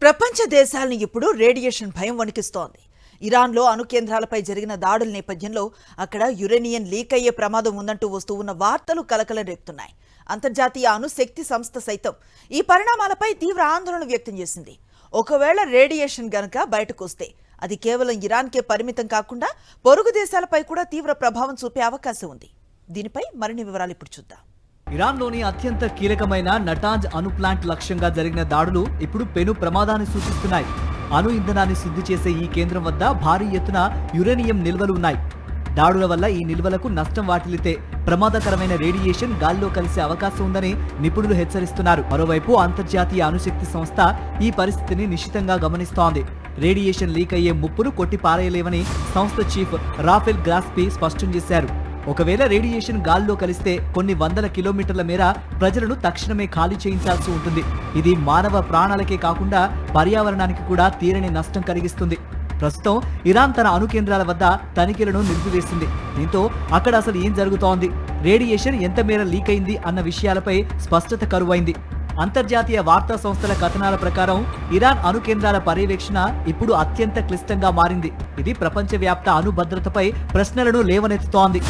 ప్రపంచ దేశాలను ఇప్పుడు రేడియేషన్ భయం వణికిస్తోంది. ఇరాన్లో అణు కేంద్రాలపై జరిగిన దాడుల నేపథ్యంలో అక్కడ యురేనియం లీక్ అయ్యే ప్రమాదం ఉందంటూ వస్తూ ఉన్న వార్తలు కలకలం రేపుతున్నాయి. అంతర్జాతీయ అణుశక్తి సంస్థ సైతం ఈ పరిణామాలపై తీవ్ర ఆందోళన వ్యక్తం చేసింది. ఒకవేళ రేడియేషన్ గనక బయటకు వస్తే అది కేవలం ఇరాన్కే పరిమితం కాకుండా పొరుగు దేశాలపై కూడా తీవ్ర ప్రభావం చూపే అవకాశం ఉంది. దీనిపై మరిన్ని వివరాలు ఇప్పుడు చూద్దాం. ఇరాన్లోని అత్యంత కీలకమైన నటాంజ్ అణు ప్లాంట్ లక్ష్యంగా జరిగిన దాడులు ఇప్పుడు పెను ప్రమాదాన్ని సూచిస్తున్నాయి. అణు ఇంధనాన్ని శుద్ధి చేసే ఈ కేంద్రం వద్ద భారీ ఎత్తున యురేనియం నిల్వలు ఉన్నాయి. దాడుల వల్ల ఈ నిల్వలకు నష్టం వాటిల్లితే ప్రమాదకరమైన రేడియేషన్ గాల్లో కలిసే అవకాశం ఉందని నిపుణులు హెచ్చరిస్తున్నారు. మరోవైపు అంతర్జాతీయ అణుశక్తి సంస్థ ఈ పరిస్థితిని నిశితంగా గమనిస్తోంది. రేడియేషన్ లీక్ అయ్యే ముప్పును కొట్టి పారేయలేవని సంస్థ చీఫ్ రాఫెల్ గ్రాస్పీ స్పష్టం చేశారు. ఒకవేళ రేడియేషన్ గాల్లో కలిస్తే కొన్ని వందల కిలోమీటర్ల మేర ప్రజలను తక్షణమే ఖాళీ చేయించాల్సి ఉంటుంది. ఇది మానవ ప్రాణాలకే కాకుండా పర్యావరణానికి కూడా తీరని నష్టం కలిగిస్తుంది. ప్రస్తుతం ఇరాన్ తన అణు కేంద్రాల వద్ద తనిఖీలను నిలిపివేసింది. దీంతో అక్కడ అసలు ఏం జరుగుతోంది, రేడియేషన్ ఎంత మేర లీక్ అయింది అన్న విషయాలపై స్పష్టత కరువైంది. అంతర్జాతీయ వార్తా సంస్థల కథనాల ప్రకారం ఇరాన్ అణు కేంద్రాల పర్యవేక్షణ ఇప్పుడు అత్యంత క్లిష్టంగా మారింది. ఇది ప్రపంచవ్యాప్త అణు భద్రతపై ప్రశ్నలను లేవనెత్తుతోంది.